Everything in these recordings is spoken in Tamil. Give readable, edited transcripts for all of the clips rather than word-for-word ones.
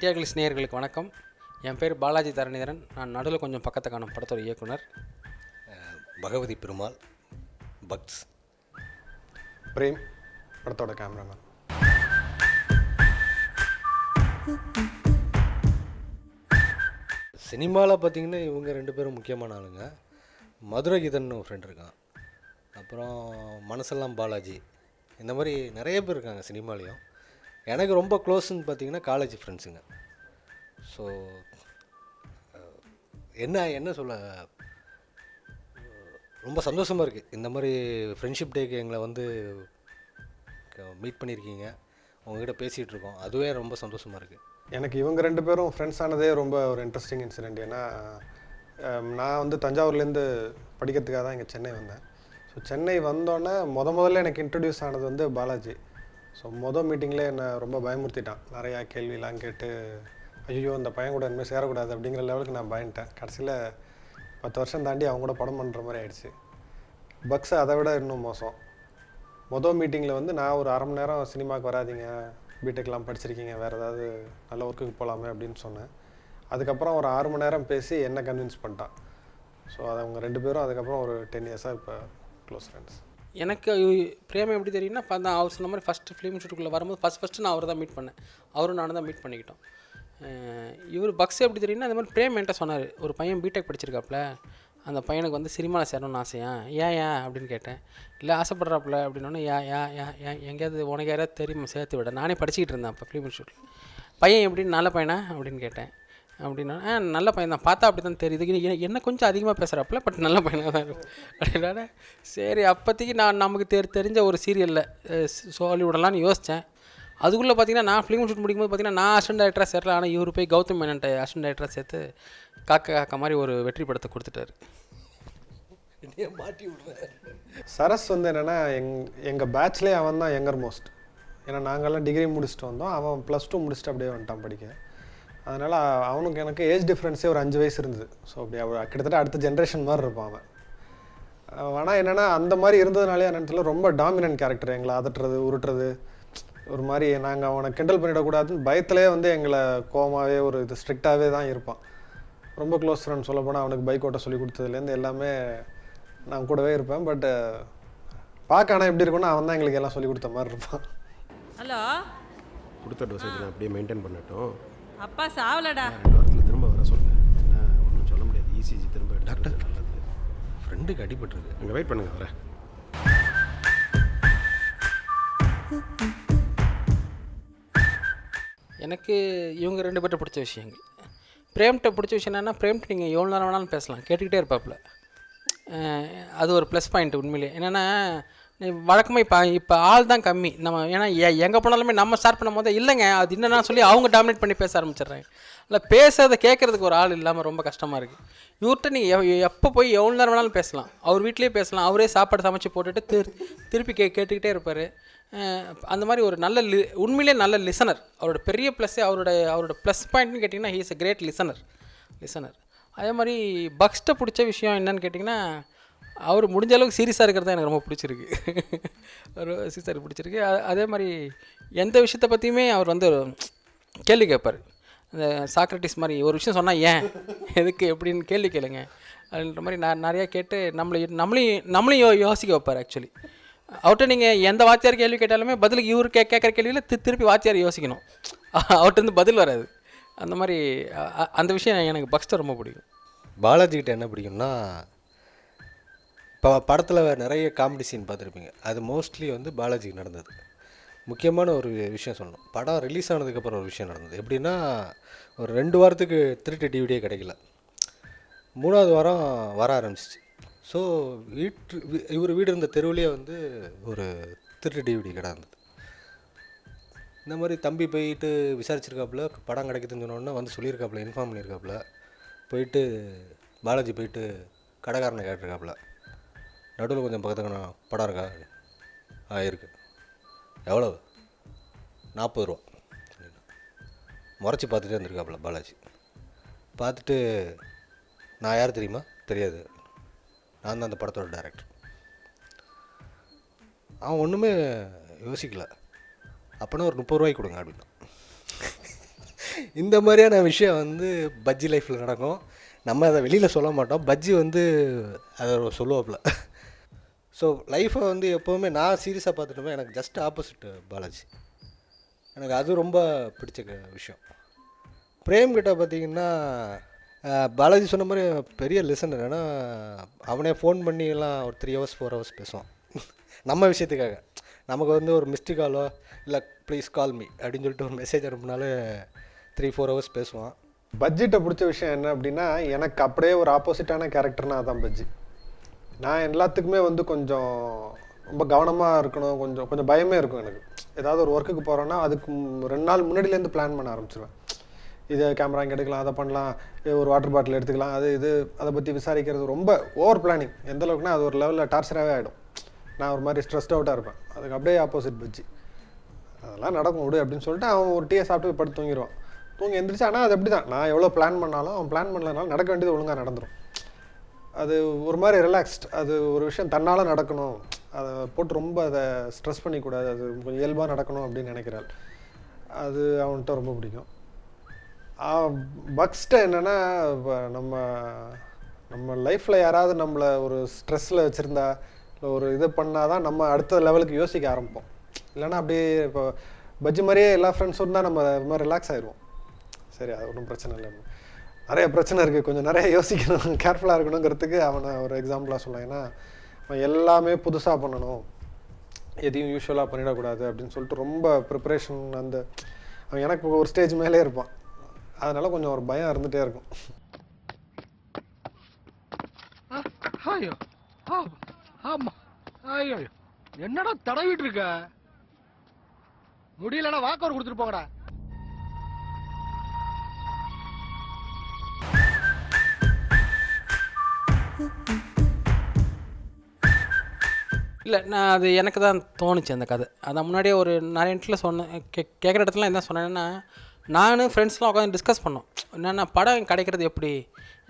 சத்யா கிளிஸ் நேயர்களுக்கு வணக்கம். என் பேர் பாலாஜி தரணிதரன். நான் நடுவில் கொஞ்சம் பக்கத்தை காணும் படத்தோட இயக்குனர். பகவதி பெருமாள் பக்ஸ். பிரேம் படத்தோட கேமராமேன். சினிமாவில் பார்த்தீங்கன்னா இவங்க 2 பேரும் முக்கியமான ஆளுங்க. மதுரை கீதன் ஒரு ஃப்ரெண்ட் இருக்கான். அப்புறம் மனசெல்லாம் பாலாஜி. இந்த மாதிரி நிறைய பேர் இருக்காங்க சினிமாலேயும். எனக்கு ரொம்ப க்ளோஸ்ன்னு பார்த்தீங்கன்னா காலேஜ் ஃப்ரெண்ட்ஸுங்க. ஸோ என்ன சொல்ல, ரொம்ப சந்தோஷமாக இருக்குது. இந்த மாதிரி ஃப்ரெண்ட்ஷிப் டேக்கு எங்களை வந்து மீட் பண்ணியிருக்கீங்க, உங்ககிட்ட பேசிகிட்டு இருக்கோம். அதுவே ரொம்ப சந்தோஷமாக இருக்குது. எனக்கு இவங்க 2 பேரும் ஃப்ரெண்ட்ஸ் ஆனதே ரொம்ப ஒரு இன்ட்ரெஸ்டிங் இன்சிடெண்ட். ஏன்னா நான் வந்து தஞ்சாவூர்லேருந்து படிக்கிறதுக்காக தான் இங்கே சென்னை வந்தேன். ஸோ சென்னை வந்தோடனே முதல்ல எனக்கு இன்ட்ரடியூஸ் ஆனது வந்து பாலாஜி. ஸோ மீட்டிங்கில் என்னை ரொம்ப பயமுறுத்திட்டான். நிறையா கேள்வியெலாம் கேட்டு ஐயோ இந்த பையன் கூட இனிமேல் சேரக்கூடாது அப்படிங்கிற லெவலுக்கு நான் பயந்துட்டேன். கடைசியில் 10 வருஷம் தாண்டி அவங்க கூட படம் பண்ணுற மாதிரி ஆயிடுச்சு. பக்ஸ் அதை விட இன்னும் மோசம். மீட்டிங்கில் வந்து நான் ஒரு அரை மணி நேரம் சினிமாவுக்கு வராதிங்க, பிடெக்லாம் படிச்சிருக்கீங்க, வேறு ஏதாவது நல்ல ஒர்க்குக்கு போகலாமே அப்படின்னு சொன்னேன். அதுக்கப்புறம் ஒரு 6 மணி நேரம் பேசி என்ன கன்வின்ஸ் பண்ணிட்டான். ஸோ அது அவங்க 2 பேரும் அதுக்கப்புறம் ஒரு 10 இயர்ஸாக இப்போ க்ளோஸ் ஃப்ரெண்ட்ஸ். எனக்கு பிரேமம் எப்படி தெரியும்னா, நான் அவர் சொன்ன மாதிரி ஃபஸ்ட்டு ஃபிலிம் ஷூட்டுக்குள்ளே வரும்போது ஃபஸ்ட்டு நான் அவரை தான் மீட் பண்ணேன். அவரும் நானும் தான் மீட் பண்ணிக்கிட்டோம். இவர் பக்ஸ் எப்படி தெரியும்னா, அந்த மாதிரி பிரேம் என்கிட்ட சொன்னார், ஒரு பையன் பிடெக் படிச்சிருக்காப்புல, அந்த பையனுக்கு வந்து சினிமாவில் சேரணும்னு ஆசையா, ஏன் அப்படின்னு கேட்டேன். இல்லை ஆசைப்படுறாப்புல அப்படின்னோடனே ஏன் எங்கேயாவது உனக்கு யாராவது தெரியுமா சேர்த்து விட, நானே படிச்சுக்கிட்டு இருந்தேன் அப்போ ஃபிலிம் ஷூட்டில். பையன் எப்படின்னு நல்ல பையனா அப்படின்னு கேட்டேன். அப்படின்னா நல்ல பையன் தான், பார்த்தா அப்படி தான் தெரியுது, என்ன கொஞ்சம் அதிகமாக பேசுகிறாப்புல, பட் நல்ல பையனாக தான் இருக்கும் அப்படின்னா. சரி, அப்போதைக்கு நான் நமக்கு தெரிஞ்ச ஒரு சீரியலில் சொல்லி விடலான்னு யோசித்தேன். அதுக்குள்ளே பார்த்தீங்கன்னா நான் ஃபிலிம் ஷூட் முடிக்கும்போது பார்த்தீங்கன்னா நான் அசிஸ்டன்ட் டைரக்டராக சேரல. ஆனால் இவர் போய் கௌதம் மேனன்ட்ட அசிஸ்டன்ட் டைரக்டராக சேர்த்து காக்கா மாதிரி ஒரு வெற்றி படத்தை கொடுத்துட்டாரு. மாட்டி விடுறேன். சரஸ் வந்து என்னென்னா எங்கள் பேட்ச்லேயே அவன் தான் யங்கர் மோஸ்ட். ஏன்னா நாங்கள்லாம் டிகிரி முடிச்சுட்டு வந்தோம், அவன் +2 முடிச்சுட்டு அப்படியே வந்துட்டான் படிக்க. அதனால் அவனுக்கு எனக்கு ஏஜ் டிஃப்ரென்ஸே ஒரு 5 வயசு இருந்தது. ஸோ அப்படி அவன் கிட்டத்தட்ட அடுத்த ஜென்ரேஷன் மாதிரி இருப்பான் அவன். ஆனால் என்னென்னா அந்த மாதிரி இருந்ததுனாலே என்னத்துல ரொம்ப டாமினன்ட் கேரக்டர். எங்களை அதட்டுறது உருட்டுறது, ஒரு மாதிரி நாங்கள் அவனை கிண்டல் பண்ணிடக்கூடாதுன்னு பயத்திலே வந்து எங்களை கோவமாகவே ஒரு இது ஸ்ட்ரிக்டாகவே தான் இருப்பான். ரொம்ப க்ளோஸ் ஃப்ரெண்ட் சொல்ல போனால் அவனுக்கு பைக் ஓட்ட சொல்லி கொடுத்ததுலேருந்து எல்லாமே நான் கூடவே இருப்பேன். பட் பார்க்க ஆனால் எப்படி இருக்குன்னா அவன் தான் எங்களுக்கு எல்லாம் சொல்லி கொடுத்த மாதிரி இருப்பான். ஹலோ, கொடுத்த டோசேஜ் அப்படியே மெயின்டைன் பண்ணட்டும். அப்பா சாவலடா. 2 வாரத்தில் திரும்ப வர சொல்லுங்கள். ஏன்னா ஒன்றும் சொல்ல முடியாது. இசிஜி திரும்ப டாக்டர் நல்லது. ஃப்ரெண்டுக்கு அடிபட்டுருக்கு. அங்கே வெயிட் பண்ணுங்கள், வரேன். எனக்கு இவங்க 2 பேர்ட்ட பிடிச்ச விஷயங்கள், பிரேம்கிட்ட பிடிச்ச விஷயம் என்னென்னா, பிரேம்கிட்ட நீங்கள் எவ்வளோ நேரம் வேணாலும் பேசலாம், கேட்டுக்கிட்டே இருப்பாப்புல. அது ஒரு ப்ளஸ் பாயிண்ட் உண்மையிலே. என்னென்னா வழக்கமாக இப்போ ஆள் தான் கம்மி நம்ம. ஏன்னா எங்கே போனாலுமே நம்ம ஸ்டார்ட் பண்ணும் போது இல்லைங்க அது என்னென்னா சொல்லி அவங்க டாமினேட் பண்ணி பேச ஆரம்பிச்சிடுறாங்க. இல்லை பேசுறதை கேட்குறதுக்கு ஒரு ஆள் இல்லாமல் ரொம்ப கஷ்டமாக இருக்குது. இவர்கிட்ட நீங்கள் எப்போ போய் எவ்வளோ நேரம் வேணாலும் பேசலாம், அவர் வீட்லேயே பேசலாம், அவரே சாப்பாடு சமைச்சு போட்டுட்டு திருப்பி கேட்டுக்கிட்டே இருப்பார். அந்த மாதிரி ஒரு நல்ல உண்மையிலே நல்ல லிசனர். அவரோட பெரிய ப்ளஸ்ஸே அவரோட ப்ளஸ் பாயிண்ட்னு கேட்டிங்கன்னா he is a great listener. அதே மாதிரி பக்ஸ்ட்டை பிடிச்ச விஷயம் என்னன்னு கேட்டிங்கன்னா, அவர் முடிஞ்ச அளவுக்கு சீரியஸாக இருக்கிறது எனக்கு ரொம்ப பிடிச்சிருக்கு. சீரியஸாக பிடிச்சிருக்கு. அதே மாதிரி எந்த விஷயத்தை பற்றியுமே அவர் வந்து கேள்வி கேட்பார். அந்த சாக்ரட்டிஸ் மாதிரி ஒரு விஷயம் சொன்னால் ஏன் எதுக்கு எப்படின்னு கேள்வி கேளுங்க அப்படின்ற மாதிரி நிறையா கேட்டு நம்மளையும் யோசிக்க வைப்பார். ஆக்சுவலி அவர்கிட்ட நீங்கள் எந்த வாத்தியார் கேள்வி கேட்டாலுமே பதிலுக்கு இவர் கேட்குற கேள்வியில் திருப்பி வாத்தியார் யோசிக்கணும், அவர்கிட்ட பதில் வராது. அந்த மாதிரி அந்த விஷயம் எனக்கு பக்ஸ்ட்டை ரொம்ப பிடிக்கும். பாலாஜிக்கிட்ட என்ன பிடிக்கும்னா, இப்போ படத்தில் நிறைய காமெடி சீன் பார்த்துருப்பீங்க, அது மோஸ்ட்லி வந்து பாலாஜிக்கு நடந்தது. முக்கியமான ஒரு விஷயம் சொல்லணும், படம் ரிலீஸ் ஆனதுக்கப்புறம் ஒரு விஷயம் நடந்தது. எப்படின்னா, ஒரு 2 வாரத்துக்கு திருட்டு டிவிடியே கிடைக்கல. 3ஆவது வாரம் வர ஆரம்பிச்சிச்சு. ஸோ இவர் வீடு இருந்த தெருவிலே வந்து ஒரு திருட்டு டிவிடி கடை இருந்தது. இந்த மாதிரி தம்பி போயிட்டு விசாரிச்சிருக்காப்புல, படம் கிடைக்குதுன்னு சொன்னோடனே வந்து சொல்லியிருக்காப்புல, இன்ஃபார்ம் பண்ணியிருக்காப்புல. போயிட்டு பாலாஜி போயிட்டு கடைக்காரனை கேட்டிருக்காப்புல, நடுவில் கொஞ்சம் பக்கத்துக்கு படம் இருக்கா? இருக்கு. எவ்வளவு? 40 ரூபா. முறைச்சி பார்த்துட்டே இருந்திருக்காப்புல பாலாஜி. பார்த்துட்டு, நான் யார் தெரியுமா? தெரியாது, நான் தான் அந்த படத்தோட டைரக்டர். அவன் ஒன்றுமே யோசிக்கல. அப்போனா ஒரு 30 ரூபாய்க்கு கொடுங்க அப்படின்னா. இந்த மாதிரியான விஷயம் வந்து பஜ்ஜி லைஃப்பில் நடக்கும். நம்ம அதை வெளியில் சொல்ல மாட்டோம். பஜ்ஜி வந்து அதை சொல்லுவாப்புல. ஸோ லைஃப்பை வந்து எப்போவுமே நான் சீரியஸாக பார்த்துட்டோமே, எனக்கு ஜஸ்ட் ஆப்போசிட் பாலாஜி. எனக்கு அது ரொம்ப பிடிச்ச விஷயம். பிரேம் கிட்ட பார்த்தீங்கன்னா பாலாஜி சொன்ன மாதிரி பெரிய லிசனர். ஏன்னா அவனே ஃபோன் பண்ணி எல்லாம் ஒரு 3 hours 4 hours பேசுவான் நம்ம விஷயத்துக்காக. நமக்கு வந்து ஒரு மிஸ்டு காலோ இல்லை ப்ளீஸ் கால் மீ அப்படின்னு சொல்லிட்டு ஒரு மெசேஜ் அனுப்புனாலே 3-4 hours பேசுவான். பட்ஜெட்டை பிடிச்ச விஷயம் என்ன அப்படின்னா, எனக்கு அப்படியே ஒரு ஆப்போசிட்டான கேரக்டர்னா அதான் பஜ்ஜி. நான் எல்லாத்துக்குமே வந்து கொஞ்சம் ரொம்ப கவனமாக இருக்கணும், கொஞ்சம் பயமே இருக்கும் எனக்கு. ஏதாவது ஒரு ஒர்க்குக்கு போகிறோன்னா அதுக்கு 2 நாள் முன்னாடியிலேருந்து பிளான் பண்ண ஆரம்பிச்சிடுவேன். இதை கேமரா இங்கே எடுக்கலாம், அதை பண்ணலாம், ஒரு வாட்டர் பாட்டில் எடுத்துக்கலாம், அதை பற்றி விசாரிக்கிறது ரொம்ப ஓவர் பிளானிங். எந்த அளவுக்குனா அது ஒரு லெவலில் டார்ச்சராகவே ஆகிடும். நான் ஒரு மாதிரி ஸ்ட்ரெஸ்ட் அவுட்டாக இருப்பேன். அதுக்கு அப்படியே ஆப்போசிட் பஜ்ஜி. அதெல்லாம் நடக்கும் விடு அப்படின்னு சொல்லிட்டு அவன் ஒரு டீயை சாப்பிட்டு போய் படுத்து தூங்கிடுவான். தூங்கி எந்திரிச்சு. ஆனால் அது அப்படி தான், நான் எவ்வளோ பிளான் பண்ணாலும் அவன் பிளான் பண்ணலனாலும் நடக்க வேண்டியது ஒழுங்காக நடந்துடும். அது ஒரு மாதிரி ரிலாக்ஸ்ட். அது ஒரு விஷயம் தன்னால் நடக்கணும், அதை போட்டு ரொம்ப அதை ஸ்ட்ரெஸ் பண்ணிக்கூடாது, அது கொஞ்சம் இயல்பாக நடக்கணும் அப்படின்னு நினைக்கிறாள். அது அவன்கிட்ட ரொம்ப பிடிக்கும். பக்ஸ்ட்டை என்னென்னா, நம்ம லைஃப்பில் யாராவது நம்மளை ஒரு ஸ்ட்ரெஸ்ஸில் வச்சுருந்தா இல்லை ஒரு இது பண்ணால் தான் நம்ம அடுத்த லெவலுக்கு யோசிக்க ஆரம்பிப்போம். இல்லைன்னா அப்படியே இப்போ பஜ்ஜி மாதிரியே எல்லா ஃப்ரெண்ட்ஸும் இருந்தால் நம்ம இது மாதிரி ரிலாக்ஸ் ஆயிடுவோம். சரி, அது ஒன்றும் பிரச்சனை இல்லை. நிறைய பிரச்சனை இருக்குது, கொஞ்சம் நிறைய யோசிக்கணும், கேர்ஃபுல்லாக இருக்கணுங்கிறதுக்கு அவனை ஒரு எக்ஸாம்பிளாக சொல்லலாம். ஏன்னா அவன் எல்லாமே புதுசாக பண்ணணும், எதையும் யூஸ்வலாக பண்ணிடக்கூடாது அப்படின்னு சொல்லிட்டு ரொம்ப ப்ரிப்பரேஷன். அவன் எனக்கு ஒரு ஸ்டேஜ் மேலே இருப்பான். அதனால கொஞ்சம் ஒரு பயம் இருந்துகிட்டே இருக்கும். என்னடா தடவிட்டு இருக்க? முடியலன்னா வாக்கவர் கொடுத்துட்டு போங்கடா. இல்லை, நான் அது எனக்கு தான் தோணுச்சு அந்த கதை. அதான் முன்னாடியே ஒரு நிறைய இடத்துல சொன்னேன். கேட்குற இடத்துல என்ன சொன்னேன்னா, நான் ஃப்ரெண்ட்ஸ்லாம் உட்காந்து டிஸ்கஸ் பண்ணோம். என்னென்னா படம் கிடைக்கிறது எப்படி,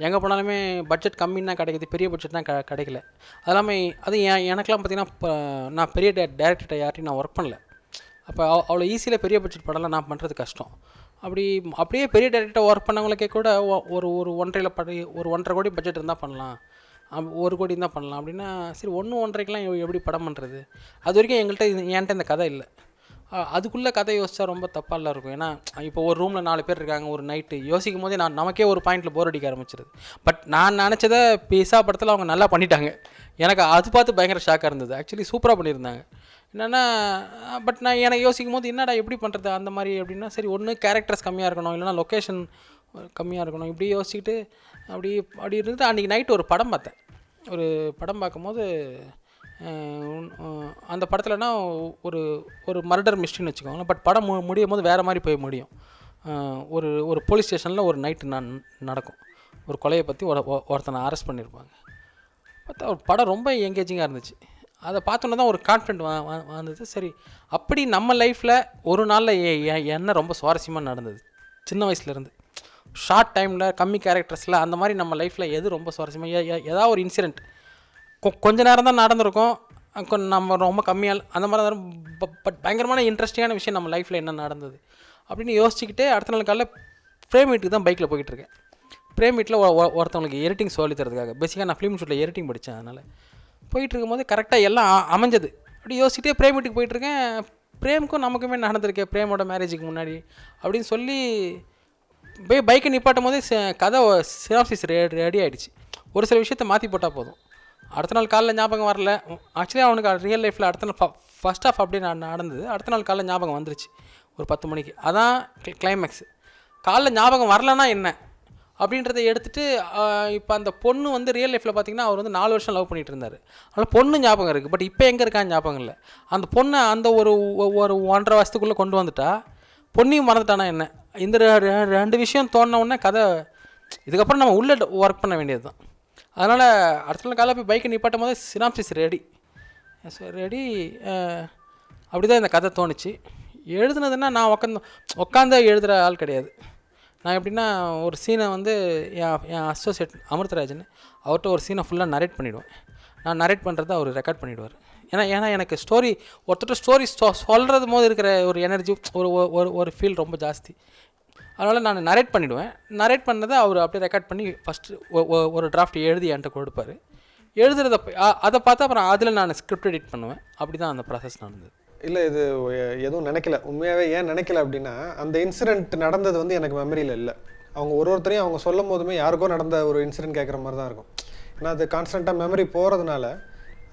எங்கே போனாலுமே பட்ஜெட் கம்மின்னு தான் கிடைக்கிது, பெரிய பட்ஜெட் தான் கிடைக்கல. அது இல்லாமல் அது எனக்கெலாம் பார்த்திங்கன்னா, இப்போ நான் பெரிய டேரக்டர்கிட்ட யார்ட்டையும் நான் ஒர்க் பண்ணல. அப்போ அவ்வளோ ஈஸியில் பெரிய பட்ஜெட் படம்லாம் நான் பண்ணுறது கஷ்டம். அப்படியே பெரிய டேரக்டர்கிட்ட ஒர்க் பண்ணவங்களுக்கே கூட ஒரு 1.5 கோடி பட்ஜெட் இருந்தால் பண்ணலாம், 1 கோடி தான் பண்ணலாம் அப்படின்னா, சரி 1-1.5க்கெலாம் எப்படி படம் பண்ணுறது? அது வரைக்கும் என்கிட்ட இந்த கதை இல்லை. அதுக்குள்ளே கதை யோசிச்சா ரொம்ப தப்பாலாம் இருக்கும். ஏன்னா இப்போ ஒரு ரூமில் 4 பேர் இருக்காங்க, ஒரு நைட்டு யோசிக்கும் போதே நமக்கே ஒரு பாயிண்டில் போர் அடிக்க ஆரம்பிச்சிருது. பட் நான் நினச்சதை பிசா படத்தில் அவங்க நல்லா பண்ணிட்டாங்க. எனக்கு அது பார்த்து பயங்கர ஷாக்காக இருந்தது. ஆக்சுவலி சூப்பராக பண்ணியிருந்தாங்க. என்னென்னா பட் நான் எனக்கு யோசிக்கும் போது என்னடா எப்படி பண்ணுறது அந்த மாதிரி அப்படின்னா, சரி ஒன்று கேரக்டர்ஸ் கம்மியாக இருக்கணும், இல்லைனா லொக்கேஷன் கம்மியாக இருக்கணும், இப்படி யோசிச்சுக்கிட்டு அப்படி இருந்துட்டு அன்றைக்கி நைட்டு ஒரு படம் பார்த்தேன். ஒரு படம் பார்க்கும்போது அந்த படத்தில்னா ஒரு மர்டர் மிஸ்ட்ரின்னு வச்சுக்கோங்களேன். பட் படம் முடியும் போது வேறு மாதிரி போய் முடியும். ஒரு போலீஸ் ஸ்டேஷனில் ஒரு நைட்டு நடக்கும். ஒரு கொலையை பற்றி ஒருத்தனை அரெஸ்ட் பண்ணியிருப்பாங்க. பார்த்தா ஒரு படம் ரொம்ப எங்கேஜிங்காக இருந்துச்சு. அதை பார்த்தோன்னே தான் ஒரு கான்ஃபிடென்ட் வந்தது. சரி, அப்படி நம்ம லைஃப்பில் ஒரு நாளில் என்ன ரொம்ப சுவாரஸ்யமாக நடந்தது சின்ன வயசுலேருந்து, ஷார்ட் டைமில் கம்மி கேரக்டர்ஸில், அந்த மாதிரி நம்ம லைஃப்பில் எது ரொம்ப சுவாரஸ்யமாக ஏதாவது ஒரு இன்சிடெண்ட் கொஞ்ச நேரம் தான் நடந்திருக்கும், நம்ம ரொம்ப கம்மியாக அந்த மாதிரி தான். பட் பயங்கரமான இன்ட்ரெஸ்டிங்கான விஷயம் நம்ம லைஃப்பில் என்ன நடந்தது அப்படின்னு யோசிச்சுக்கிட்டே அடுத்த நாள் காலையில் பிரேம் வீட்டுக்கு தான் பைக்கில் போய்கிட்டு இருக்கேன். பிரேம் வீட்டில் ஒருத்தவங்களுக்கு எடிட்டிங் சொல்லி தரதுக்காக, பேசிக்காக நான் ஃபிலிம் ஷூட்டில் எடிட்டிங் படித்தேன். அதனால் போயிட்டு இருக்கும்போது கரெக்டாக எல்லாம் அமைஞ்சது. அப்படி யோசிச்சுட்டே பிரேம் வீட்டுக்கு போயிட்டுருக்கேன். பிரேமுக்கும் நமக்குமே நடந்திருக்கேன் பிரேமோட மேரேஜுக்கு முன்னாடி அப்படின்னு சொல்லி போய் பைக்கை நிப்பாட்டும் போதே கதை சினாப்சிஸ் ரெடி ஆகிடுச்சு. ஒரு சில விஷயத்தை மாற்றி போட்டால் போதும். அடுத்த நாள் காலையில் ஞாபகம் வரல. ஆக்சுவலி அவனுக்கு ரியல் லைஃப்பில் அடுத்த நாள் ஃபஸ்ட் ஆஃப் அப்படியே நடந்தது. அடுத்த நாள் காலையில் ஞாபகம் வந்துருச்சு ஒரு 10 மணிக்கு. அதான் கிளைமேக்ஸு. காலையில் ஞாபகம் வரலன்னா என்ன அப்படின்றத எடுத்துகிட்டு இப்போ அந்த பொண்ணு வந்து ரியல் லைஃப்பில் பார்த்திங்கன்னா அவர் வந்து 4 வருஷம் லவ் பண்ணிகிட்டு இருந்தார். அதனால் பொண்ணு ஞாபகம் இருக்குது. பட் இப்போ எங்கே இருக்கான்னு ஞாபகம் இல்லை. அந்த பொண்ணை அந்த ஒரு 1.5 வருஷத்துக்குள்ளே கொண்டு வந்துட்டா பொண்ணையும் மறந்துட்டானா என்ன? இந்த 2 விஷயம் தோணுன உடனே கதை இதுக்கப்புறம் நம்ம உள்ளே ஒர்க் பண்ண வேண்டியது தான். அதனால் அடுத்த நாள் காலையில் போய் பைக்கை நிப்பாட்டும் போது சினாப்சிஸ் ரெடி. அப்படி தான் இந்த கதை தோணுச்சு. எழுதுனதுன்னா நான் உட்காந்து எழுதுகிற ஆள் கிடையாது. நான் எப்படின்னா ஒரு சீனை வந்து என் அசோசியேட் அமிர்தராஜன் அவர்கிட்ட ஒரு சீனை ஃபுல்லாக நரேட் பண்ணிவிடுவேன். நான் நரேட் பண்ணுறத அவர் ரெக்கார்ட் பண்ணிவிடுவார். ஏன்னா எனக்கு ஸ்டோரி சொல்கிறது போது இருக்கிற ஒரு எனர்ஜி ஒரு ஃபீல் ரொம்ப ஜாஸ்தி. அதனால் நான் நரேட் பண்ணிவிடுவேன். நரேட் பண்ணதை அவர் அப்படியே ரெக்கார்ட் பண்ணி ஃபஸ்ட்டு ஒரு டிராஃப்ட் எழுதி என்கிட்ட கொடுப்பாரு. எழுதுறத அதை பார்த்து அப்புறம் அதில் நான் ஸ்கிரிப்ட் எடிட் பண்ணுவேன். அப்படி தான் அந்த ப்ராசஸ் நடந்தது. இல்லை இது எதுவும் நினைக்கல. உண்மையாகவே ஏன் நினைக்கல அப்படின்னா, அந்த இன்சிடெண்ட் நடந்தது வந்து எனக்கு மெமரியில் இல்லை. அவங்க ஒருத்தரையும் அவங்க சொல்லும் போதுமே யாருக்கோ நடந்த ஒரு இன்சிடென்ட் கேட்குற மாதிரி தான் இருக்கும். ஏன்னா அது கான்ஸ்டண்ட்டாக மெமரி போகிறதுனால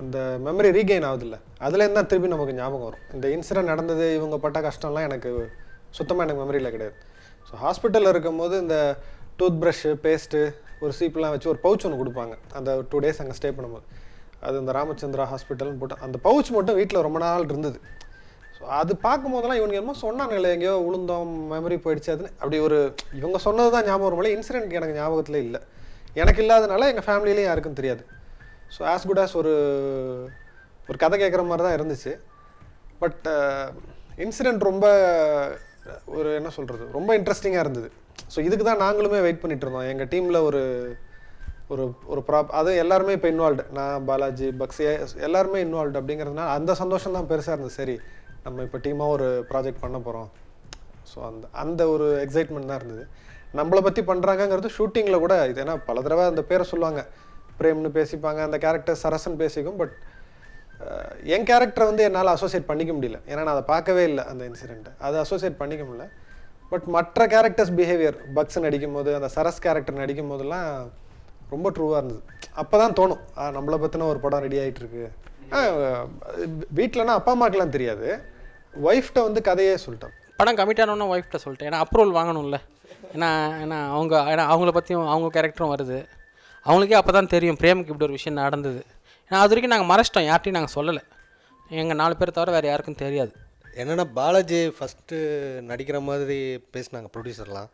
அந்த மெமரி ரீகெயின் ஆகுதில்ல, அதுலேருந்து தான் திருப்பி நமக்கு ஞாபகம் வரும். இந்த இன்சிடென்ட் நடந்தது, இவங்க பட்ட கஷ்டம்லாம் எனக்கு சுத்தமாக எனக்கு மெமரியில் கிடையாது. ஸோ ஹாஸ்பிட்டலில் இருக்கும் போது இந்த டூத் ப்ரஷ்ஷு, பேஸ்ட்டு, ஒரு சீப்லாம் வச்சு ஒரு பவுச் ஒன்று கொடுப்பாங்க அந்த 2 days அங்கே ஸ்டே பண்ணும்போது. அது இந்த ராமச்சந்திரா ஹாஸ்பிட்டல்னு போட்டு அந்த பவுச் மட்டும் வீட்டில் ரொம்ப நாள் இருந்தது. ஸோ அது பார்க்கும்போதெல்லாம் இவங்க என்னமோ சொன்னாங்களே, எங்கேயோ விழுந்தோம், மெமரி போயிடுச்சு, அதுன்னு அப்படி ஒரு இவங்க சொன்னது தான் ஞாபகம் வரும்போது இன்சிடென்ட் எனக்கு ஞாபகத்தில் இல்லை. எனக்கு இல்லாதனால எங்கள் ஃபேமிலியிலையும் யாருக்கும் தெரியாது. ஸோ ஆஸ் குட் ஆஸ் ஒரு கதை கேட்குற மாதிரி தான் இருந்துச்சு. பட் இன்சிடெண்ட் ரொம்ப ஒரு என்ன சொல்கிறது, ரொம்ப இன்ட்ரெஸ்டிங்காக இருந்தது. ஸோ இதுக்கு தான் நாங்களுமே வெயிட் பண்ணிட்டு இருந்தோம். எங்கள் டீமில் ஒரு ஒரு ஒரு அது எல்லாருமே இப்போ இன்வால்வ்டு. நான், பாலாஜி, பக்ஸி எல்லாருமே இன்வால்வ்டு அப்படிங்கிறதுனால அந்த சந்தோஷம் தான் பெருசாக இருந்தது. சரி, நம்ம இப்போ டீமாக ஒரு ப்ராஜெக்ட் பண்ண போகிறோம். ஸோ அந்த ஒரு எக்ஸைட்மெண்ட் தான் இருந்தது. நம்மளை பற்றி பண்ணுறாங்கங்கிறது ஷூட்டிங்கில் கூட இது. ஏன்னா பல தடவை அந்த பேரை சொல்லுவாங்க, பிரேம்னு பேசிப்பாங்க, அந்த கேரக்டர் சரசன் பேசிக்கும். பட் என் கேரக்டரை வந்து என்னால் அசோசியேட் பண்ணிக்க முடியல. ஏன்னா நான் அதை பார்க்கவே இல்லை அந்த இன்சிடெண்ட்டை. அதை அசோசியேட் பண்ணிக்க முடியல. பட் மற்ற கேரக்டர்ஸ் பிஹேவியர், பக்ஸ் நடிக்கும் போது, அந்த சரஸ் கேரக்டர் நடிக்கும் போதெல்லாம் ரொம்ப ட்ரூவாக இருந்தது. அப்போ தான் தோணும், நம்மளை பற்றின ஒரு படம் ரெடி ஆகிட்டு இருக்கு. வீட்டிலனா அப்பா அம்மாக்கெலாம் தெரியாது, ஒய்ஃப்ட்ட வந்து கதையே சொல்லிட்டேன். படம் கமிட் ஆனோன்னா ஒய்ஃப்ட்ட சொல்லிட்டேன். ஏன்னா அப்ரூவல் வாங்கணும்ல. ஏன்னா அவங்கள பற்றியும் அவங்க கேரக்டரும் வருது. அவங்களுக்கே அப்போ தான் தெரியும் பிரேமுக்கு இப்படி ஒரு விஷயம் நடந்தது. ஏன்னா அது வரைக்கும் நாங்கள் மறைச்சிட்டோம், யார்ட்டையும் நாங்கள் சொல்லலை. எங்கள் 4 பேர் தவிர வேறு யாருக்கும் தெரியாது. என்னென்னா பாலாஜி ஃபஸ்ட்டு நடிக்கிற மாதிரி பேசினாங்க ப்ரொடியூசர்லாம்.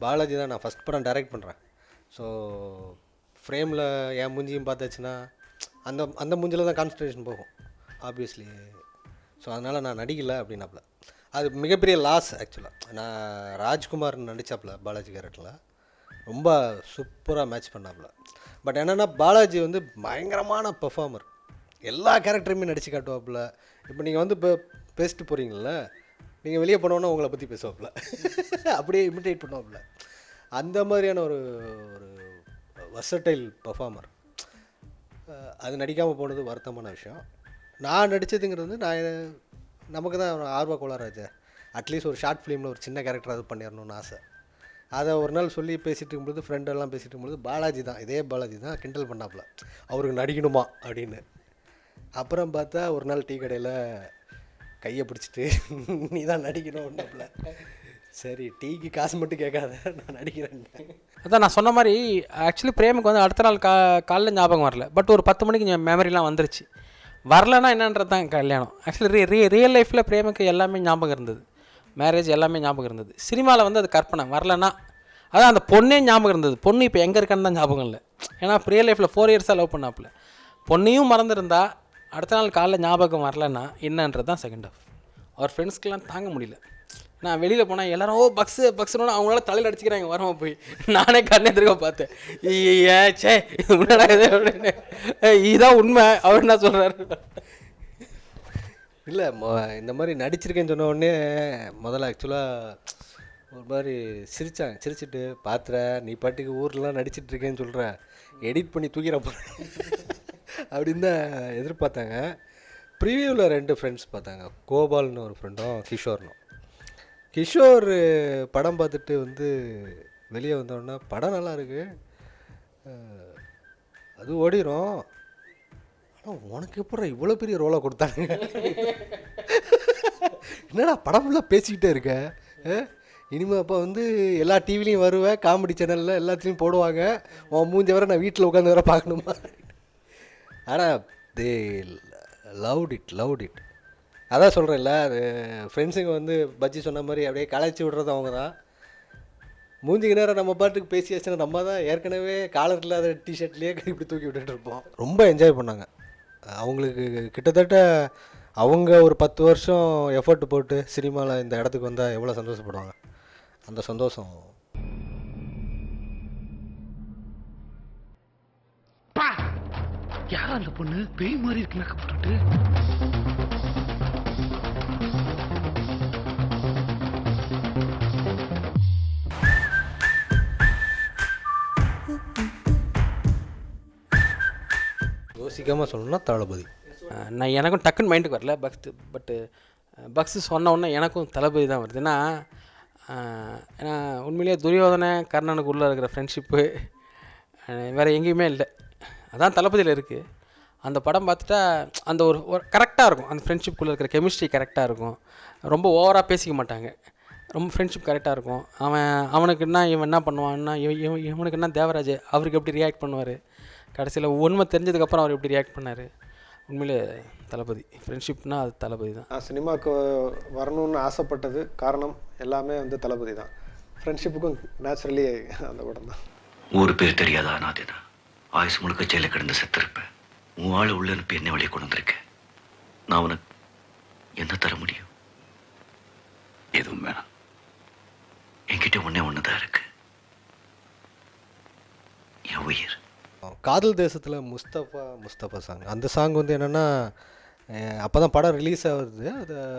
பாலாஜி தான் நான் ஃபஸ்ட் படம் டைரக்ட் பண்ணுறேன். ஸோ ஃப்ரேமில் என் மூஞ்சியும் பார்த்தாச்சுன்னா அந்த மூஞ்சில் தான் கான்சன்ட்ரேஷன் போகும் ஆப்வியஸ்லி. ஸோ அதனால் நான் நடிக்கலை அப்படின்னாப்புல. அது மிகப்பெரிய லாஸ் ஆக்சுவலாக. நான் ராஜ்குமார் நடித்தாப்புல பாலாஜி கேரக்டரில் ரொம்ப சூப்பராக மேட்ச் பண்ணாப்புல. பட் என்னென்னா பாலாஜி வந்து பயங்கரமான பெர்ஃபார்மர், எல்லா கேரக்டருமே நடித்து காட்டுவாப்புல. இப்போ நீங்கள் வந்து இப்போ பேசிட்டு போகிறீங்கள, நீங்கள் வெளியே போனோன்னா உங்களை பற்றி பேசுவாப்புல, அப்படியே இமிட்டேட் பண்ணுவாப்புல. அந்த மாதிரியான ஒரு வர்சடைல் பெர்ஃபார்மர். அது நடிக்காமல் போனது வருத்தமான விஷயம். நான் நடித்ததுங்கிறது வந்து நமக்கு தான் ஆர்வ கோளாராச்சு. அட்லீஸ்ட் ஒரு ஷார்ட் ஃபிலிமில் ஒரு சின்ன கேரக்டர் அது பண்ணிடணும்னு ஆசை. அதை ஒரு நாள் சொல்லி பேசிகிட்டு இருக்கும்போது, ஃப்ரெண்டெல்லாம் பேசிகிட்டு இருக்கும்போது பாலாஜி தான், இதே பாலாஜி தான் கிண்டல் பண்ணாப்புல, அவருக்கு நடிக்கணுமா அப்படின்னு. அப்புறம் பார்த்தா ஒரு நாள் டீ கடையில் கையை பிடிச்சிட்டு நீ தான் நடிக்கணும்னாப்புல. சரி, டீக்கு காசு மட்டும் கேட்காத, நான் நடிக்கிறேன். அதான் நான் சொன்ன மாதிரி ஆக்சுவலி பிரேமுக்கு வந்து அடுத்த நாள் காலைல ஞாபகம் வரல. பட் ஒரு 10 மணிக்கு மெமரிலாம் வந்துருச்சு. வரலன்னா என்னன்றது தான் கல்யாணம். ஆக்சுவலி ரியல் லைஃப்பில் பிரேமுக்கு எல்லாமே ஞாபகம் இருந்தது, மேரேஜ் எல்லாமே ஞாபகம் இருந்தது. சினிமாவில் வந்து அது கற்பனை. வரலன்னா அதான் அந்த பொண்ணே ஞாபகம் இருந்தது. பொண்ணு இப்போ எங்கே இருக்கான்னு தான் ஞாபகம் இல்லை. ஏன்னா ரியல் லைஃப்பில் 4 years லவ் பண்ணாப்புல. பொண்ணையும் மறந்துருந்தா அடுத்த நாள் காலைல ஞாபகம் வரலன்னா என்னன்றது தான் செகண்ட் ஆஃப். அவர் ஃப்ரெண்ட்ஸ்க்கெலாம் தாங்க முடியல. நான் வெளியில் போனால் எல்லோரும் பக்ஸுன்னு அவங்களால தலையில் அடிச்சுக்கிறாங்க வரமா போய். நானே கண்ணே திரும்ப பார்த்தேன், சே உன்னடா இது அப்படின்னு. இதுதான் உண்மை. அவர் என்ன சொல்கிறாரு, இல்லை இந்த மாதிரி நடிச்சிருக்கேன்னு சொன்ன உடனே முதல்ல ஆக்சுவலாக ஒரு மாதிரி சிரிச்சிட்டு பார்த்துற நீ பாட்டுக்கு ஊர்லாம் நடிச்சிட்ருக்கேன்னு சொல்கிற, எடிட் பண்ணி தூக்கிற போகிறேன் அப்படின்னு தான் எதிர்பார்த்தாங்க. ப்ரிவியூவில் 2 ஃப்ரெண்ட்ஸ் பார்த்தாங்க, கோபால்னு ஒரு ஃப்ரெண்டும் கிஷோர்னும். கிஷோர் படம் பார்த்துட்டு வந்து வெளியே வந்தோடனே படம் நல்லா இருக்குது, அது ஓடிடும், ஆனால் உனக்கு எப்போ இவ்வளோ பெரிய ரோலாக கொடுத்தாங்க, என்னடா படம் ஃபுல்லாக பேசிக்கிட்டே இருக்க, இனிமேல் அப்போ வந்து எல்லா டிவிலையும் வருவேன், காமெடி சேனலில் எல்லாத்துலேயும் போடுவாங்க, உன் மூஞ்ச வர நான் வீட்டில் உட்காந்து வர பார்க்கணுமா. ஆனால் தே லவ்ட் இட். அதான் சொல்கிறேன்ல, அது ஃப்ரெண்ட்ஸுங்க வந்து பஜ்ஜி சொன்ன மாதிரி அப்படியே கலாய்ச்சி விடுறது அவங்க தான். மூஞ்சிக்கு நேரம் நம்ம பாட்டுக்கு பேசியாச்சுன்னா நம்ம தான் ஏற்கனவே காலர் இல்லாத டிஷர்ட்லேயே இப்படி தூக்கி விட்டுட்டு இருப்போம். ரொம்ப என்ஜாய் பண்ணாங்க. அவங்களுக்கு கிட்டத்தட்ட அவங்க ஒரு 10 வருஷம் எஃபர்ட் போட்டு சினிமாவில் இந்த இடத்துக்கு வந்தால் எவ்வளோ சந்தோஷப்படுவாங்க. அந்த சந்தோஷம் யார் அந்த பொண்ணு பேய் மாதிரி இருக்கு மேக்கப் போட்டுட்டு. யோசிக்காமல் சொல்லணும்னா தளபதி. நான் எனக்கும் டக்குன்னு மைண்டுக்கு வரல, பட்டு பக்ஸு சொன்ன உடனே எனக்கும் தளபதி தான் வருது. ஏன்னா உண்மையிலேயே துரியோதன கர்ணனுக்கு உள்ளே இருக்கிற ஃப்ரெண்ட்ஷிப்பு வேறு எங்கேயுமே இல்லை, அதான் தளபதியில் இருக்குது. அந்த படம் பார்த்துட்டா அந்த ஒரு கரெக்டாக இருக்கும், அந்த ஃப்ரெண்ட்ஷிப்புக்குள்ளே இருக்கிற கெமிஸ்ட்ரி கரெக்டாக இருக்கும். ரொம்ப ஓவராக பேசிக்க மாட்டாங்க, ரொம்ப ஃப்ரெண்ட்ஷிப் கரெக்டாக இருக்கும். அவனுக்கு என்ன இவன் என்ன பண்ணுவான்னா, இவனுக்கு என்ன தேவராஜ் அவருக்கு எப்படி ரியாக்ட் பண்ணுவார், கடைசியில் உண்மை தெரிஞ்சதுக்கப்புறம் அவர் எப்படி ரியாக்ட் பண்ணார். உண்மையிலே தளபதி ஃப்ரெண்ட்ஷிப்னா அது தளபதி தான். நான் சினிமாவுக்கு வரணும்னு ஆசைப்பட்டது காரணம் எல்லாமே வந்து தளபதி தான். ஃப்ரெண்ட்ஷிப்புக்கும் நேச்சுரலி அந்த படம் தான். ஊர் பேர் தெரியாத அனாதை தான், ஆயுசு முழுக்க ஜெயில கிடந்து செத்துருப்பேன். உன் ஆள் உள்ள அனுப்பி என்ன வெளியே கொண்டு வந்திருக்கேன். நான் உனக்கு என்ன தர முடியும்? எதுவும் வேணாம், என்கிட்ட ஒன்று தான் இருக்கு, என் உயிர். காதல் தேசத்தில் முஸ்தபா சாங், அந்த சாங் வந்து என்னென்னா அப்போ தான் படம் ரிலீஸ் ஆகுது.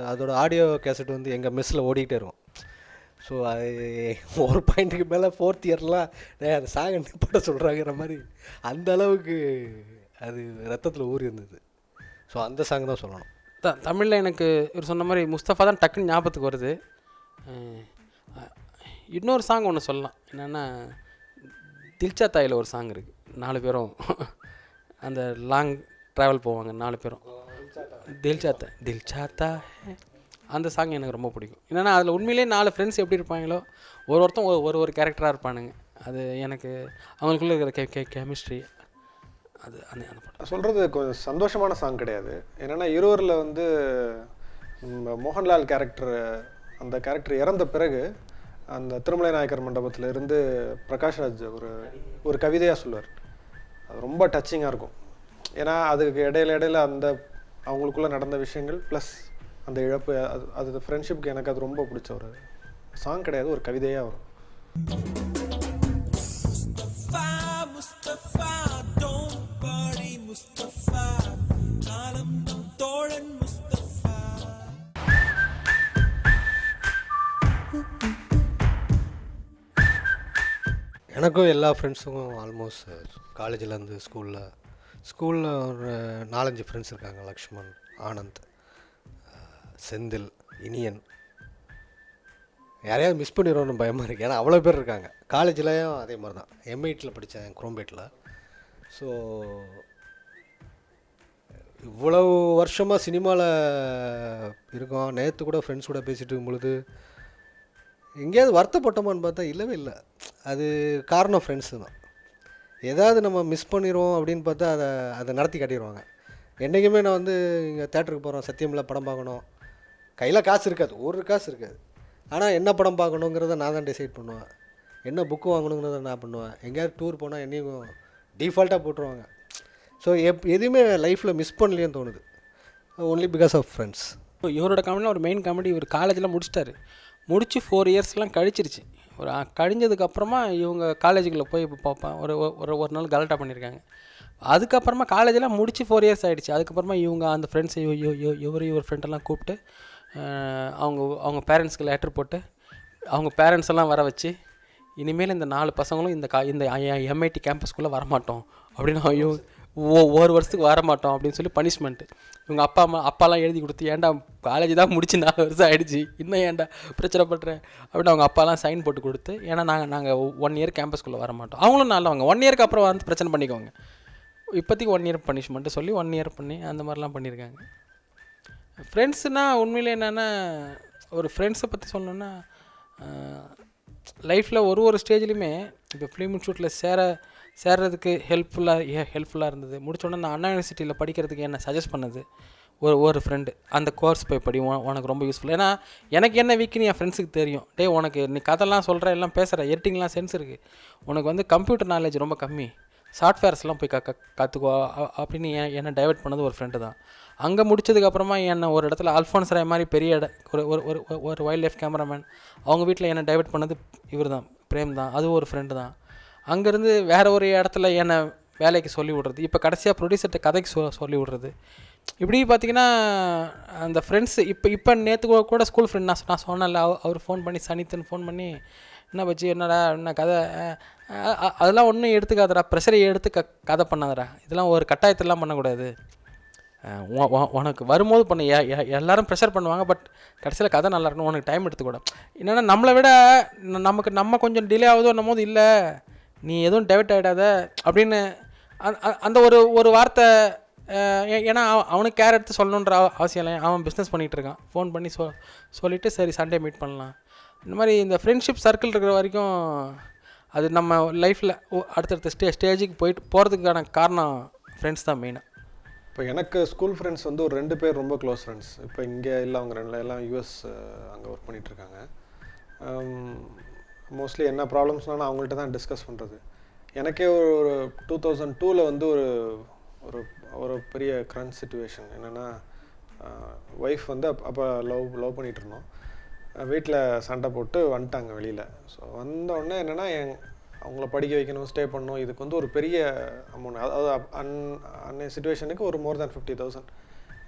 அதோட ஆடியோ கேசட் வந்து எங்கள் மெஸ்ஸில் ஓடிக்கிட்டே இருக்கும். ஸோ அது ஒரு பாயிண்ட்டுக்கு மேலே 4th இயர்லாம் அந்த சாங்கை நிப்பாட்ட சொல்கிறாங்கிற மாதிரி அந்த அளவுக்கு அது ரத்தத்தில் ஊறி இருந்தது. ஸோ அந்த சாங் தான் சொல்லணும். தமிழில் எனக்கு இவர் சொன்ன மாதிரி முஸ்தபா தான் டக்குன்னு ஞாபகத்துக்கு வருது. இன்னொரு சாங் ஒன்று சொல்லலாம், என்னென்னா தில்ச்சா தாயில் ஒரு சாங் இருக்குது, 4 பேரும் அந்த லாங் ட்ராவல் போவாங்க 4 பேரும். தில்சாத்தா அந்த சாங் எனக்கு ரொம்ப பிடிக்கும். என்னென்னா அதில் உண்மையிலே 4 ஃப்ரெண்ட்ஸ் எப்படி இருப்பாங்களோ ஒருத்தன் ஒரு கேரக்டராக இருப்பானுங்க. அது எனக்கு அவங்களுக்குள்ள இருக்கிற கெமிஸ்ட்ரி அது அந்த படம். சொல்கிறது கொஞ்சம் சந்தோஷமான சாங் கிடையாது. என்னென்னா இருவரில் வந்து மோகன்லால் கேரக்டர், அந்த கேரக்டர் இறந்த பிறகு அந்த திருமலை நாயக்கர் மண்டபத்தில் இருந்து பிரகாஷ்ராஜ் ஒரு கவிதையாக சொல்லுவார். அது ரொம்ப டச்சிங்காக இருக்கும். ஏன்னா அதுக்கு இடையில அந்த அவங்களுக்குள்ளே நடந்த விஷயங்கள் ப்ளஸ் அந்த இழப்பு, அது ஃப்ரெண்ட்ஷிப்க்கு எனக்கு அது ரொம்ப பிடிச்ச ஒரு சாங் கிடையாது, ஒரு கவிதையாக வரும். எனக்கும் எல்லா ஃப்ரெண்ட்ஸுக்கும் ஆல்மோஸ்ட் காலேஜிலேருந்து ஸ்கூலில் ஒரு 4-5 ஃப்ரெண்ட்ஸ் இருக்காங்க. லக்ஷ்மண், ஆனந்த், செந்தில், இனியன். யாரையாவது மிஸ் பண்ணிடுவோன்னு பயமாக இருக்குது, ஏன்னா அவ்வளோ பேர் இருக்காங்க. காலேஜ்லேயும் அதே மாதிரி தான். M8 படித்தேன், குரோம்பேட்டில். ஸோ இவ்வளவு வருஷமாக சினிமாவில் இருக்கோம். நேற்று கூட ஃப்ரெண்ட்ஸ் கூட பேசிகிட்டு இருக்கும் பொழுது எங்கேயாவது வருத்தப்பட்டோமான்னு பார்த்தா இல்லவே இல்லை. அது காரணம் ஃப்ரெண்ட்ஸு தான். ஏதாவது நம்ம மிஸ் பண்ணிடுவோம் அப்படின்னு பார்த்தா அதை நடத்தி காட்டிடுவாங்க. என்றைக்குமே நான் வந்து இங்கே தேட்டருக்கு போகிறோம், சத்தியமில் படம் பார்க்கணும், கையில் காசு இருக்காது, ஒரு காசு இருக்காது. ஆனால் என்ன படம் பார்க்கணுங்கிறத நான் தான் டிசைட் பண்ணுவேன், என்ன புக்கு வாங்கணுங்கிறத நான் பண்ணுவேன். எங்கேயாவது டூர் போனால் என்னையும் டிஃபால்ட்டாக போட்டுருவாங்க. ஸோ எதுவுமே லைஃப்பில் மிஸ் பண்ணலையேன்னு தோணுது, ஒன்லி பிகாஸ் ஆஃப் ஃப்ரெண்ட்ஸ். இவரோட காமெடியில் ஒரு மெயின் காமெடி, இவர் காலேஜில் முடிச்சு 4 இயர்ஸ்லாம் கழிச்சிருச்சு. கழிஞ்சதுக்கப்புறமா இவங்க காலேஜுக்குள்ளே போய் பார்ப்பேன், ஒரு நாள் கலட்டா பண்ணியிருக்காங்க. அதுக்கப்புறமா காலேஜெலாம் முடிச்சு 4 இயர்ஸ் ஆகிடுச்சு. அதுக்கப்புறமா இவங்க அந்த ஃப்ரெண்ட்ஸை இவர் ஃப்ரெண்டெல்லாம் கூப்பிட்டு அவங்க பேரண்ட்ஸ்க்கு லெட்டர் போட்டு அவங்க பேரண்ட்ஸ் எல்லாம் வர வச்சு, இனிமேல் இந்த 4 பசங்களும் இந்த M8 கேம்பஸ்குள்ளே வரமாட்டோம் அப்படின்னு, ஒரு வருஷத்துக்கு வரமாட்டோம் அப்படின்னு சொல்லி பனிஷ்மெண்ட்டு. இவங்க அப்பாலாம் எழுதி கொடுத்து, ஏன்டா காலேஜ் தான் முடிச்சு 4 வருஷம் ஆகிடுச்சு, இன்னும் ஏன்டா பிரச்சனை பண்ணுறேன் அப்படின்னு அவங்க அப்பாலாம் சைன் போட்டு கொடுத்து, ஏன்னா நாங்கள் 1 இயர் கேம்பஸ்குள்ளே வரமாட்டோம். அவங்களும் நல்லவங்க, 1 இயருக்கு அப்புறம் வந்து பிரச்சனை பண்ணிக்கோங்க, இப்போதைக்கு 1 இயர் பனிஷ்மெண்ட்டு சொல்லி 1 இயர் பண்ணி அந்த மாதிரிலாம் பண்ணியிருக்காங்க. ஃப்ரெண்ட்ஸுனால் உண்மையிலே என்னென்னா, ஒரு ஃப்ரெண்ட்ஸை பற்றி சொல்லணுன்னா லைஃப்பில் ஒரு ஸ்டேஜ்லையுமே இப்போ ஃபிலிம் இன்ஸ்டியூட்டில் சேர்றதுக்கு ஹெல்ப்ஃபுல்லாக இருந்தது. முடிச்சோடனே நான் அண்ணா யூனிவர்சிட்டியில் படிக்கிறதுக்கு என்ன சஜஸ்ட் பண்ணது ஒரு ஃப்ரெண்டு, அந்த கோர்ஸ் போய் படி, உனக்கு ரொம்ப யூஸ்ஃபுல். ஏன்னா எனக்கு என்ன வீக்குன்னு என் ஃப்ரெண்ட்ஸுக்கு தெரியும். உனக்கு நீ கதைலாம் சொல்கிற, எல்லாம் பேசுகிற, எடிட்டிங்லாம் சென்ஸ் இருக்குது, உனக்கு வந்து கம்ப்யூட்டர் நாலேஜ் ரொம்ப கம்மி, சாஃப்ட்வேர்ஸ்லாம் போய் கற்றுக்கோ அப்படின்னு என்னை டைவெர்ட் பண்ணது ஒரு ஃப்ரெண்டு தான். அங்கே முடிச்சதுக்கப்புறமா என்னை ஒரு இடத்துல அல்ஃபான்ஸ் ராய் மாதிரி பெரிய ஒரு வைல்ட் லைஃப் கேமராமேன், அவங்க வீட்டில் என்னை டைவெர்ட் பண்ணது இவர் தான், பிரேம் தான், அது ஒரு ஃப்ரெண்டு தான். அங்கேருந்து வேறு ஒரு இடத்துல என்னை வேலைக்கு சொல்லி விட்றது, இப்போ கடைசியாக ப்ரொடியூசர்கிட்ட கதைக்கு சொல்லி விட்றது. இப்படி பார்த்திங்கன்னா அந்த ஃப்ரெண்ட்ஸு இப்போ நேற்று கூட ஸ்கூல் ஃப்ரெண்ட் நான் சொன்னேன்ல, அவர் ஃபோன் பண்ணி சனித்தன் ஃபோன் பண்ணி என்ன பச்சி என்னடா என்ன கதை அதெல்லாம் ஒன்றும் எடுத்துக்காதடா, ப்ரெஷரை எடுத்து கதை பண்ணாதடா, இதெல்லாம் ஒரு கட்டாயத்திலாம் பண்ணக்கூடாது, உனக்கு வரும்போது பண்ண. எல்லோரும் ப்ரெஷர் பண்ணுவாங்க, பட் கடைசியில் கதை நல்லா இருக்கணும், உனக்கு டைம் எடுத்துக்கூட. என்னென்னா நம்மளை விட நம்ம கொஞ்சம் டிலே ஆகுதோன்னும் போது இல்லை நீ எதுவும் டைவர்ட் ஆகிடாத அப்படின்னு அந்த ஒரு வார்த்தை. ஏன்னா அவனுக்கு கேர் எடுத்து சொல்லணுன்ற அவசியம் இல்லை, அவன் பிஸ்னஸ் பண்ணிகிட்ருக்கான். ஃபோன் பண்ணி சொல்லிவிட்டு சரி சண்டே மீட் பண்ணலாம். இந்த மாதிரி இந்த ஃப்ரெண்ட்ஷிப் சர்க்கிள் இருக்கிற வரைக்கும் அது நம்ம லைஃப்பில் அடுத்தடுத்த ஸ்டேஜுக்கு போகிறதுக்கான காரணம் ஃப்ரெண்ட்ஸ் தான் மெயினாக. இப்போ எனக்கு ஸ்கூல் ஃப்ரெண்ட்ஸ் வந்து ஒரு 2 பேர் ரொம்ப க்ளோஸ் ஃப்ரெண்ட்ஸ். இப்போ இங்கே இல்லை, அவங்க 2 எல்லாம் யூஎஸ் அங்கே ஒர்க் பண்ணிகிட்ருக்காங்க. மோஸ்ட்லி என்ன ப்ராப்ளம்ஸ்னால் நான் அவங்கள்ட்ட தான் டிஸ்கஸ் பண்ணுறது. எனக்கே ஒரு 2002 வந்து ஒரு ஒரு பெரிய க்ரன்ச் சிச்சுவேஷன். என்னென்னா ஒய்ஃப் வந்து அப்போ லவ் பண்ணிகிட்டு இருந்தோம். வீட்டில் சண்டை போட்டு வந்துட்டாங்க வெளியில். ஸோ வந்தோடனே என்னென்னா அவங்கள படிக்க வைக்கணும், ஸ்டே பண்ணணும், இதுக்கு வந்து ஒரு பெரிய அமௌண்ட். அதாவது அன்னைய சுச்சுவேஷனுக்கு ஒரு மோர் தேன் 50,000